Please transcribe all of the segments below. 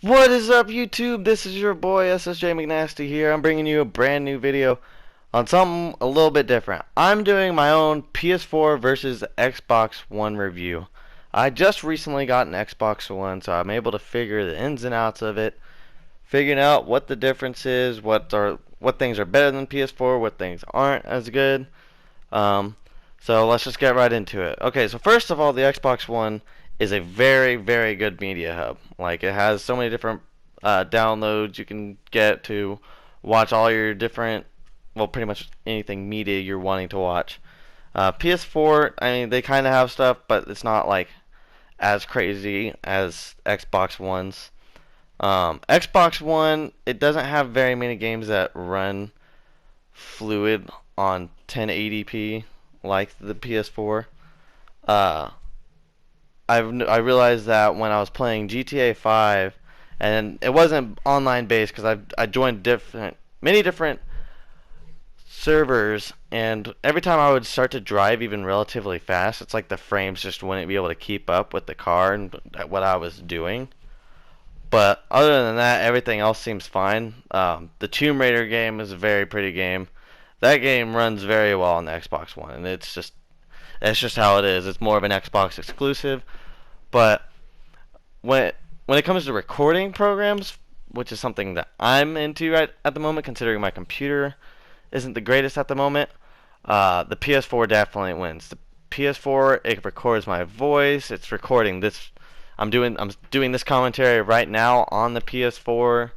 What is up, YouTube? This is your boy SSJ McNasty here. I'm bringing you a brand new video on something a little bit different. I'm doing my own PS4 versus Xbox One review. I just recently got an Xbox One, so I'm able to figure the ins and outs of it, figuring out what the difference is, what things are better than PS4, what things aren't as good. Um, so let's just get right into it. Okay, so first of all, the Xbox One is a very, very good media hub. Like, it has so many different downloads you can get to watch all your different, well, pretty much anything media you're wanting to watch. PS4, I mean, they kind of have stuff, but it's not like as crazy as Xbox One's. Xbox One, it doesn't have very many games that run fluid on 1080p like the PS4. Uh, I realized that when I was playing GTA 5, and it wasn't online based because I joined many different servers, and every time I would start to drive even relatively fast, it's like the frames just wouldn't be able to keep up with the car and what I was doing. But other than that, everything else seems fine. The Tomb Raider game is a very pretty game. That game runs very well on the Xbox One, and it's just how it is. It's more of an Xbox exclusive. But when it comes to recording programs, which is something that I'm into right at the moment, considering my computer isn't the greatest at the moment, the PS4 definitely wins. The PS4, it records my voice. It's recording this. I'm doing this commentary right now on the PS4.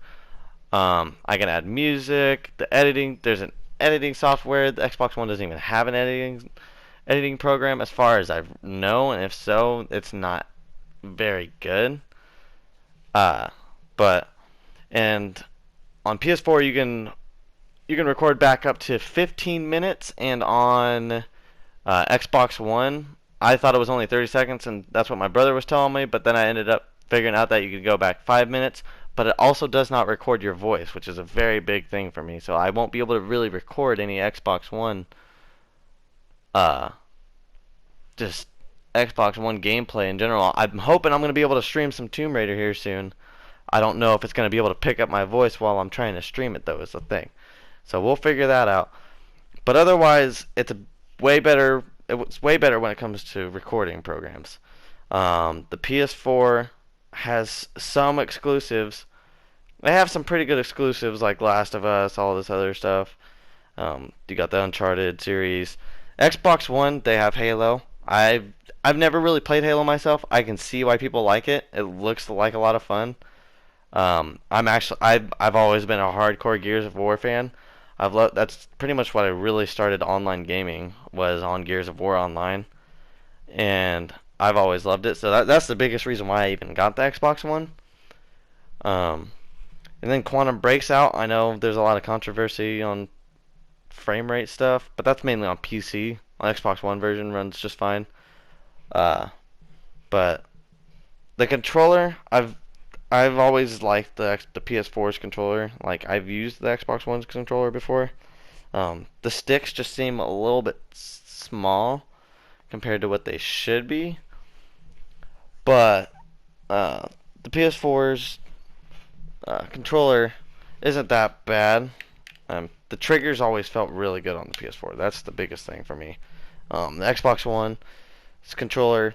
I can add music. The editing. There's an editing software. The Xbox One doesn't even have an editing program, as far as I know, and if so, it's not very good. Uh, but and on PS4 you can record back up to 15 minutes, and on Xbox One I thought it was only 30 seconds, and that's what my brother was telling me. But then I ended up figuring out that you could go back 5 minutes. But it also does not record your voice, which is a very big thing for me. So I won't be able to really record any Xbox One uh, just Xbox One gameplay in general. I'm hoping I'm going to be able to stream some Tomb Raider here soon. I don't know if it's going to be able to pick up my voice while I'm trying to stream it, though, is the thing. So we'll figure that out. But otherwise, it's a way better. It's way better when it comes to recording programs. The PS4 has some exclusives. They have some pretty good exclusives like Last of Us, all this other stuff. You got the Uncharted series. Xbox One, they have Halo. I've never really played Halo myself. I can see why people like it. It looks like a lot of fun. I've always been a hardcore Gears of War fan. That's pretty much what I really started online gaming, was on Gears of War Online, and I've always loved it. So that's the biggest reason why I even got the Xbox One. Um, and then Quantum Breaks out. I know there's a lot of controversy on frame rate stuff, but that's mainly on PC. On Xbox One version runs just fine. Uh, but the controller, I've always liked the PS4's controller. Like, I've used the Xbox One's controller before. The sticks just seem a little bit small compared to what they should be. But the PS4's controller isn't that bad. The triggers always felt really good on the PS4. That's the biggest thing for me. The Xbox One, its controller,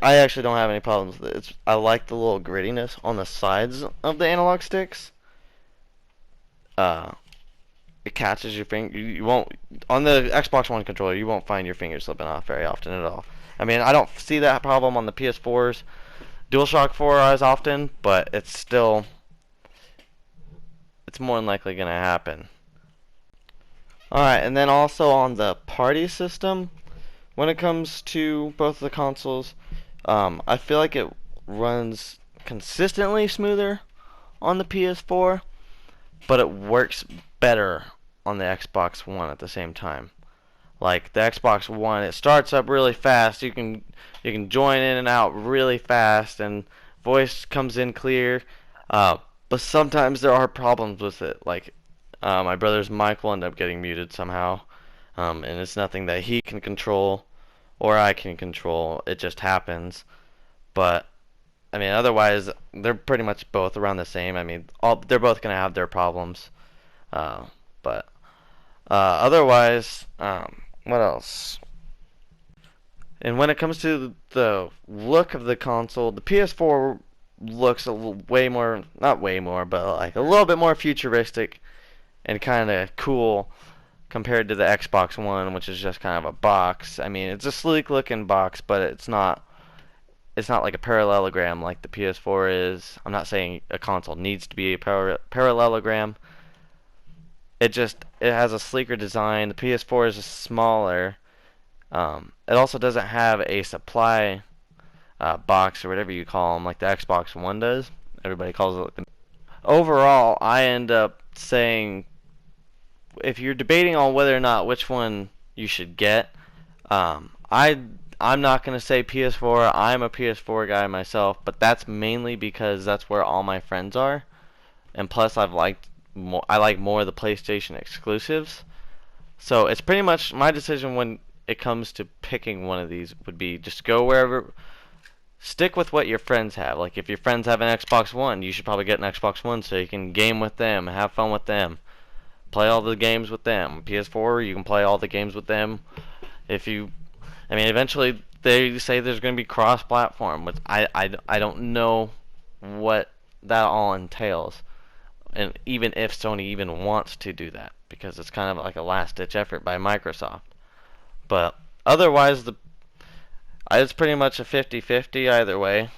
I actually don't have any problems with it. I like the little grittiness on the sides of the analog sticks. Uh, it catches your finger. You won't, on the Xbox One controller, you won't find your fingers slipping off very often at all. I mean, I don't see that problem on the PS4's DualShock 4 as often, but it's more than likely gonna happen. Alright, and then also on the party system, when it comes to both the consoles, I feel like it runs consistently smoother on the PS4, but it works better on the Xbox One at the same time. Like the Xbox One, it starts up really fast. You can join in and out really fast, and voice comes in clear. But sometimes there are problems with it. Like my brother's mic will end up getting muted somehow, and it's nothing that he can control or I can control. It just happens. But I mean, otherwise they're pretty much both around the same. I mean, they're both gonna have their problems. Uh, but otherwise, what else? And when it comes to the look of the console, the PS4 looks way more, not way more, but like a little bit more futuristic and kind of cool compared to the Xbox One, which is just kind of a box. I mean, it's a sleek looking box, but it's not like a parallelogram like the PS4 is. I'm not saying a console needs to be a parallelogram. It has a sleeker design. The PS4 is smaller. It also doesn't have a supply box or whatever you call them like the Xbox One does. Everybody calls it. Overall, I end up saying if you're debating on whether or not which one you should get, I'm not gonna say PS4. I'm a PS4 guy myself, but that's mainly because that's where all my friends are, and plus I like more of the PlayStation exclusives. So it's pretty much my decision when it comes to picking one of these would be just go wherever, stick with what your friends have. Like if your friends have an Xbox One, you should probably get an Xbox One so you can game with them, have fun with them, play all the games with them. PS4, you can play all the games with them. If you, I mean, eventually they say there's going to be cross-platform, but I don't know what that all entails, and even if Sony even wants to do that, because it's kind of like a last-ditch effort by Microsoft. But otherwise, it's pretty much a 50-50 either way.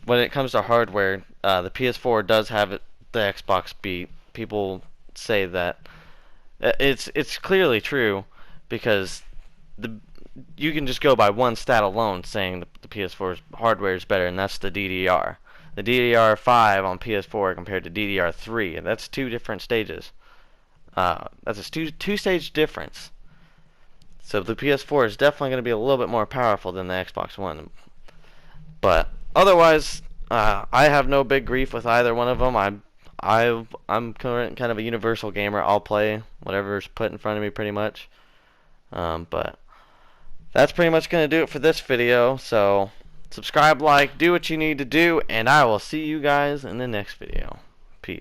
When it comes to hardware, the PS4 does have the Xbox beat. People say that it's clearly true because the you can just go by one stat alone saying the PS4's hardware is better, and that's the DDR. The DDR5 on PS4 compared to DDR3, and that's two different stages. That's a two-stage difference. So the PS4 is definitely going to be a little bit more powerful than the Xbox One. But otherwise, I have no big grief with either one of them. I'm kind of a universal gamer. I'll play whatever's put in front of me pretty much. But that's pretty much going to do it for this video. So subscribe, like, do what you need to do, and I will see you guys in the next video. Peace.